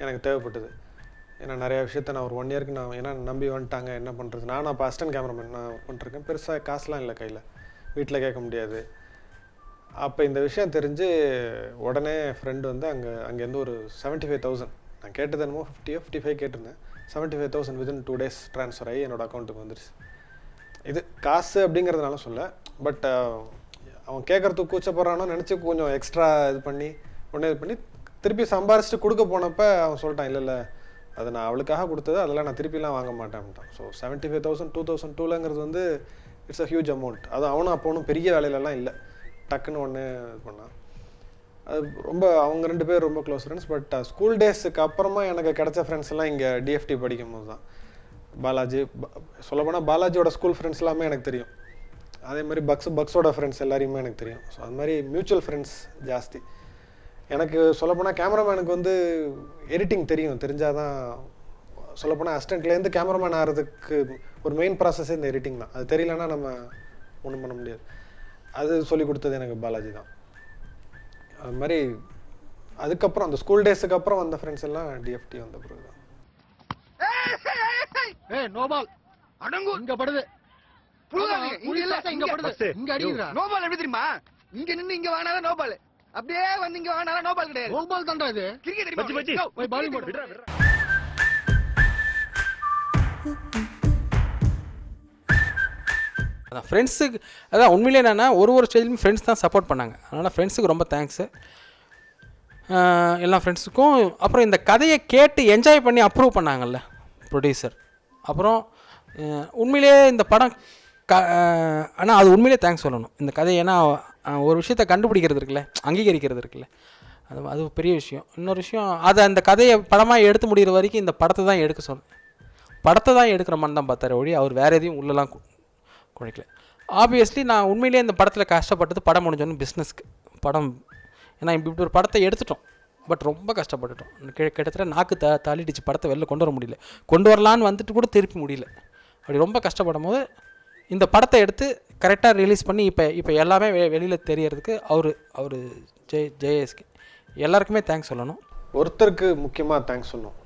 எனக்கு தேவைப்பட்டது. ஏன்னா நிறையா விஷயத்த நான் ஒரு 1 இயருக்கு நான் ஏன்னா நம்பி வந்துட்டாங்க, என்ன பண்ணுறது. நான் அப்போ அசிஸ்டன்ட் கேமராமேன் நான் ஒர்க் பண்ணிருக்கேன். பெருசாக காசுலாம் இல்லை கையில், வீட்டில் கேட்க முடியாது. அப்போ இந்த விஷயம் தெரிஞ்சு உடனே ஃப்ரெண்டு வந்து அங்கேருந்து ஒரு 75,000, நான் கேட்டது என்னமோ 55 கேட்டிருந்தேன். 75,000 வித்தின் 2 days ட்ரான்ஸ்ஃபர் ஆகி என்னோடய அக்கௌண்ட்டுக்கு வந்துருச்சு. இது காசு அப்படிங்கிறதுனால சொல்ல, பட் அவன் கேட்குறதுக்கு கூச்சப்படுறானோ நினச்சி கொஞ்சம் எக்ஸ்ட்ரா இது பண்ணி திருப்பி சம்பாரிச்சிட்டு கொடுக்க போனப்போ அவன் சொல்லிட்டான், இல்லை அது நான் அவளுக்காக கொடுத்தது, அதெல்லாம் நான் திருப்பிலாம் வாங்க மாட்டேன்ட்டான். ஸோ 75,000 2002ங்கிறது வந்து இட்ஸ் அ ஹியூஜ் அமௌண்ட். அது அவனும் அப்போ ஒன்றும் பெரிய வேலையிலலாம் இல்லை, டக்குன்னு ஒன்று இது பண்ணான். அது ரொம்ப அவங்க 2 பேர் ரொம்ப க்ளோஸ் ஃப்ரெண்ட்ஸ். பட் ஸ்கூல் டேஸுக்கு அப்புறமா எனக்கு கிடைச்ச ஃப்ரெண்ட்ஸ் எல்லாம் இங்கே டிஎஃப்டி படிக்கும் போது தான். பாலாஜி, சொல்லப்போனால் பாலாஜியோட ஸ்கூல் ஃப்ரெண்ட்ஸ் எல்லாமே எனக்கு தெரியும். அதே மாதிரி பக்ஸோட ஃப்ரெண்ட்ஸ் எல்லாரையுமே எனக்கு தெரியும். ஸோ அது மாதிரி மியூச்சுவல் ஃப்ரெண்ட்ஸ் ஜாஸ்தி. எனக்கு சொல்லப்போனால் கேமராமேனுக்கு வந்து எடிட்டிங் தெரிஞ்சால் தான். சொல்லப்போனால் அசிஸ்டண்ட்லேருந்து கேமராமேன் ஆகிறதுக்கு ஒரு மெயின் ப்ராசஸே இந்த எடிட்டிங் தான். அது தெரியலன்னா நம்ம ஒன்றும் பண்ண முடியாது. அது சொல்லி கொடுத்தது எனக்கு பாலாஜி தான். அது மாதிரி அதுக்கப்புறம் அந்த ஸ்கூல் டேஸுக்கு அப்புறம் வந்த ஃப்ரெண்ட்ஸ் எல்லாம் டிஎஃப்டி வந்த பிறகு தான். நோபால் அடங்கு இங்க படுது, இங்க படுது, இங்க அடிக்குறா. நோபால் எப்படி தெரியுமா? இங்க நின்னு இங்க வாங்கினால நோபால், அப்படியே வந்து இங்க வாங்கினால நோபால் கிடையாது. நோபால் தான்டா இது. கிரிக்கெட் தெரியுமா? போய் பாலிங் போடு. அதான் ஃப்ரெண்ட்ஸுக்கு, அதான் உண்மையிலே என்னென்னா ஒரு ஸ்டேஜ்லையும் ஃப்ரெண்ட்ஸ் தான் சப்போர்ட் பண்ணாங்க. அதனால் ஃப்ரெண்ட்ஸுக்கு ரொம்ப தேங்க்ஸு எல்லா ஃப்ரெண்ட்ஸுக்கும். அப்புறம் இந்த கதையை கேட்டு என்ஜாய் பண்ணி அப்ரூவ் பண்ணாங்கல்ல ப்ரொடியூசர். அப்புறம் உண்மையிலே இந்த படம் ஆனால் அது உண்மையிலே தேங்க்ஸ் சொல்லணும் இந்த கதை. ஏன்னா ஒரு விஷயத்தை கண்டுபிடிக்கிறது இருக்குல்ல, அங்கீகரிக்கிறது இருக்குல்ல, அது பெரிய விஷயம். இன்னொரு விஷயம், அது அந்த கதையை படமாக எடுத்து முடிகிற வரைக்கும் இந்த படத்தை தான் எடுக்க சொன்னேன். படத்தை தான் எடுக்கிற மாதிரி தான் பார்த்தாரு ஒழி, அவர் வேறு எதையும் உள்ளலாம் குழைக்கல. ஆப்வியஸ்லி நான் உண்மையிலே இந்த படத்தில் கஷ்டப்பட்டது படம் முடிஞ்சோன்னு பிஸ்னஸ்க்கு படம். ஏன்னா இப்படி ஒரு படத்தை எடுத்துட்டோம், பட் ரொம்ப கஷ்டப்பட்டுட்டோம். கிட்டத்தட்ட நாக்கு தள்ளிடுச்சு படத்தை வெளில கொண்டு வர முடியல. கொண்டு வரலான்னு வந்துட்டு கூட திருப்பி முடியல. அப்படி ரொம்ப கஷ்டப்படும் போது இந்த படத்தை எடுத்து கரெக்டாக ரிலீஸ் பண்ணி இப்போ எல்லாமே வெளியில் தெரியறதுக்கு அவர் ஜேஎஸ்கே எல்லாருக்குமே தேங்க்ஸ் சொல்லணும். ஒருத்தருக்கு முக்கியமாக தேங்க்ஸ் சொல்லணும்.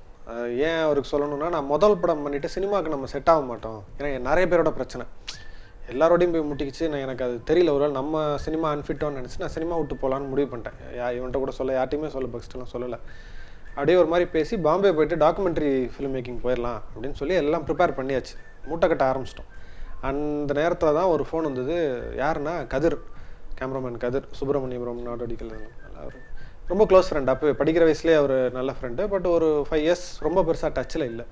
ஏன் அவருக்கு சொல்லணும்னா, நான் முதல் படம் பண்ணிவிட்டு சினிமாவுக்கு நம்ம செட் ஆக மாட்டோம். ஏன்னா நிறைய பேரோட பிரச்சனை எல்லாரோடையும் போய் முட்டிக்கிச்சு. எனக்கு அது தெரியல, ஒரு நம்ம சினிமா அன்ஃபிட்டோன்னு நினச்சி நான் சினிமா விட்டு போகலான்னு முடிவு பண்ணிட்டேன். இவன்ட்ட கூட சொல்ல, யார்ட்டையுமே சொல்ல, பக்ஸ்டெல்லாம் சொல்லலை. அப்படியே ஒரு மாதிரி பேசி பாம்பே போயிட்டு டாக்குமெண்ட்ரி ஃபிலிம் மேக்கிங் போயிடலாம் அப்படின்னு சொல்லி எல்லாம் ப்ரிப்பேர் பண்ணியாச்சு, மூட்டை கட்ட ஆரம்பிச்சிட்டோம். அந்த நேரத்தில் தான் ஒரு ஃபோன் வந்தது. யாருன்னா கதிர், கேமராமேன் கதிர், சுப்பிரமணியபுரம் நாடோடிக்கல். அவர் ரொம்ப க்ளோஸ் ஃப்ரெண்ட். அப்போ படிக்கிற வயசுலேயே அவர் நல்ல ஃப்ரெண்டு. பட் ஒரு 5 years ரொம்ப பெருசாக டச்சில் இல்லை.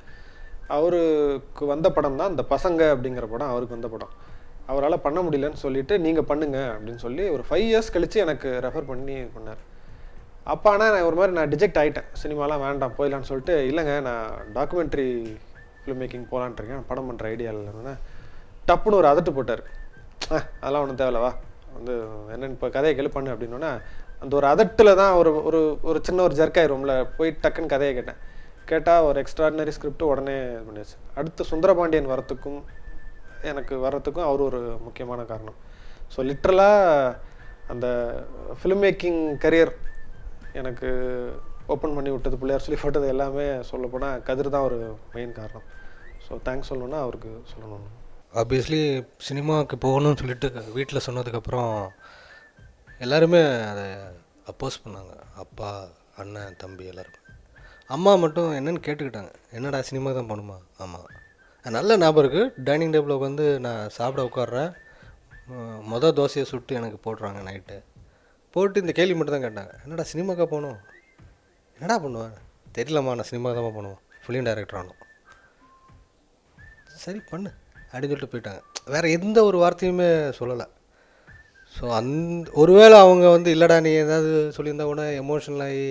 அவருக்கு வந்த படம் தான் இந்த பசங்க அப்படிங்கிற படம். அவருக்கு வந்த படம் அவரால் பண்ண முடியலன்னு சொல்லிட்டு நீங்கள் பண்ணுங்க அப்படின்னு சொல்லி ஒரு 5 years கழித்து எனக்கு ரெஃபர் பண்ணி பண்ணார். அப்போ ஆனால் நான் ஒரு மாதிரி டிஜெக்ட் ஆகிட்டேன். சினிமாலாம் வேண்டாம் போயிடலான்னு சொல்லிட்டு, இல்லைங்க நான் டாக்குமெண்ட்ரி ஃபிலிம் மேக்கிங் போகலான்ட்ருக்கேன், படம் பண்ணுற ஐடியா இல்லைன்னா டப்புன்னு ஒரு அதட்டு போட்டார். அதெல்லாம் ஒன்றும் தேவையில்லவா, வந்து என்னென்னு இப்போ கதையை கேளு பண்ணு அப்படின்னோன்னா, அந்த ஒரு அதட்டில் தான் ஒரு சின்ன ஒரு ஜர்க்காயிரும்ல, போய் டக்குன்னு கதையை கேட்டால் ஒரு எக்ஸ்ட்ராடினரி ஸ்கிரிப்ட் உடனே இது பண்ணியாச்சு. அடுத்து சுந்தரபாண்டியன் எனக்கு வர்றதுக்கும் அவர் ஒரு முக்கியமான காரணம். ஸோ லிட்ரலாக அந்த ஃபிலிம் மேக்கிங் கரியர் எனக்கு ஓப்பன் பண்ணி விட்டது, பிள்ளையார் சொல்லி போட்டது எல்லாமே சொல்லப்போனால் கதிர் தான் ஒரு மெயின் காரணம். ஸோ தேங்க்ஸ் சொல்லணுன்னா அவருக்கு சொல்லணும். ஆப்வியஸ்லி சினிமாவுக்கு போகணும்னு சொல்லிட்டு வீட்டில் சொன்னதுக்கப்புறம் எல்லாருமே அதை அப்போஸ் பண்ணாங்க. அப்பா, அண்ணன், தம்பி எல்லாருமே. அம்மா மட்டும் என்னன்னு கேட்டுக்கிட்டாங்க, என்னடா சினிமா தான் போகணுமா? ஆமாம். நல்ல ஞாபகம் இருக்குது. டைனிங் டேபிளில் உட்காந்து நான் சாப்பிட உட்காடுறேன். தோசையை சுட்டு எனக்கு போடுறாங்க நைட்டு. போட்டு இந்த கேள்வி மட்டும் தான் கேட்டாங்க, என்னடா சினிமாக்கா போகணும்? என்னடா பண்ணுவேன்? தெரியலம்மா, நான் சினிமா தான் பண்ணுவோம், ஃபிலிம் டைரக்டர் ஆகணும். சரி பண்ணு அப்படின்னு சொல்லிட்டு போயிட்டாங்க. வேறு எந்த ஒரு வார்த்தையுமே சொல்லலை. ஸோ ஒருவேளை அவங்க வந்து இல்லைடா நீ ஏதாவது சொல்லியிருந்தா கூட எமோஷனல் ஆகி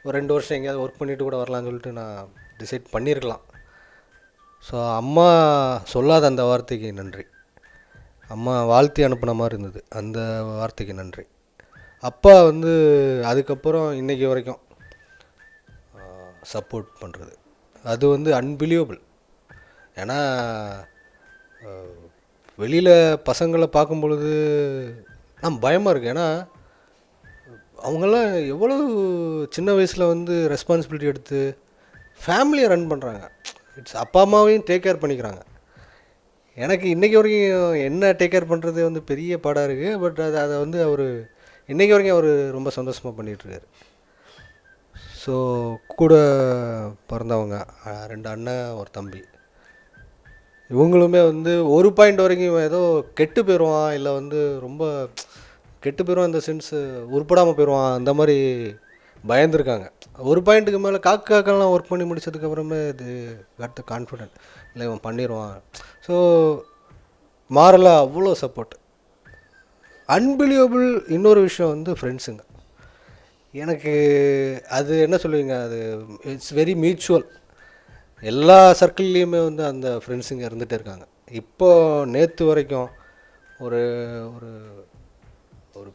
ஒரு 2 வருஷம் எங்கேயாவது ஒர்க் பண்ணிவிட்டு கூட வரலான்னு சொல்லிட்டு நான் டிசைட் பண்ணியிருக்கலாம். ஸோ அம்மா சொல்லாத அந்த வார்த்தைக்கு நன்றி. அம்மா வாழ்த்தி அனுப்பின மாதிரி இருந்தது, அந்த வார்த்தைக்கு நன்றி. அப்பா வந்து அதுக்கப்புறம் இன்றைக்கி வரைக்கும் சப்போர்ட் பண்ணுறது, அது வந்து அன்பிலியபிள். ஏன்னா வெளியில் பசங்களை பார்க்கும் பொழுது பயமாக இருக்குது. ஏன்னா அவங்கெல்லாம் எவ்வளோ சின்ன வயசில் வந்து ரெஸ்பான்சிபிலிட்டி எடுத்து ஃபேமிலியை ரன் பண்ணுறாங்க. அப்பா அம்மாவையும் டேக் கேர் பண்ணிக்கிறாங்க. எனக்கு இன்றைக்கி வரைக்கும் என்ன டேக் கேர் பண்ணுறது வந்து பெரிய பாடாக இருக்குது. பட் அதை வந்து அவர் இன்றைக்கி வரைக்கும் அவர் ரொம்ப சந்தோஷமாக பண்ணிகிட்ருக்காரு. ஸோ கூட பிறந்தவங்க 2 அண்ணன், ஒரு தம்பி, இவங்களுமே வந்து ஒரு பாயிண்ட் வரைக்கும் ஏதோ கெட்டு போயிடுவான், இல்லை வந்து ரொம்ப கெட்டு போயிடுவான், இந்த சென்ஸு உருப்படாமல் போயிடுவான், அந்த மாதிரி பயந்துருக்காங்க. ஒரு பாயிண்ட்டுக்கு மேலே காக்கெல்லாம் ஒர்க் பண்ணி முடிச்சதுக்கப்புறமே இது காட் கான்ஃபிடென்ட், இல்லை இவன் பண்ணிடுவான். ஸோ மாரலாக அவ்வளோ சப்போர்ட், அன்பிலியபிள். இன்னொரு விஷயம் வந்து ஃப்ரெண்ட்ஸுங்க. எனக்கு அது என்ன சொல்லுவீங்க, அது இட்ஸ் வெரி மியூச்சுவல். எல்லா சர்க்கிள்லேயுமே வந்து அந்த ஃப்ரெண்ட்ஸுங்க இருந்துகிட்டே இருக்காங்க. இப்போது நேற்று வரைக்கும் ஒரு ஒரு ஒரு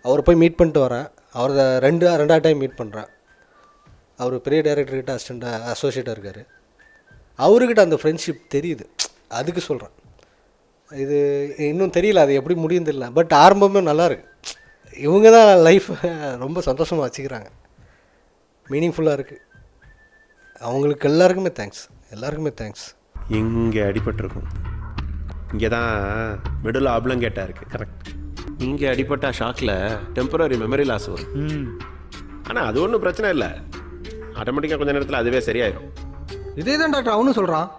அவரை போய் மீட் பண்ணிட்டு வரேன். அவரை ரெண்டாவது டைம் மீட் பண்ணுறேன். அவர் பெரிய டைரக்டர்கிட்ட அசோசியேட்டாக இருக்கார். அவர்கிட்ட அந்த ஃப்ரெண்ட்ஷிப் தெரியுது. அதுக்கு சொல்கிறேன், இது இன்னும் தெரியல, அது எப்படி முடியும் தெரியல. பட் ஆரம்பமே நல்லாயிருக்கு. இவங்க தான் லைஃப்பை ரொம்ப சந்தோஷமாக வச்சுக்கிறாங்க, மீனிங்ஃபுல்லாக இருக்குது. அவங்களுக்கு எல்லாருக்குமே தேங்க்ஸ். இங்கே அடிபட்டிருக்கும். இங்கே தான் மிடில் ஆப்ளங்கேட்டாக இருக்குது. கரெக்ட். இங்கே அடிபட்டா ஷாக்கில் டெம்பரரி மெமரி லாஸ் வரும். ஆனால் அது ஒன்றும் பிரச்சனை இல்லை, ஆட்டோமேட்டிக்காக கொஞ்சம் நேரத்தில் அதுவே சரியாயிடும். இதே தான் டாக்டர் அவனும் சொல்கிறான்.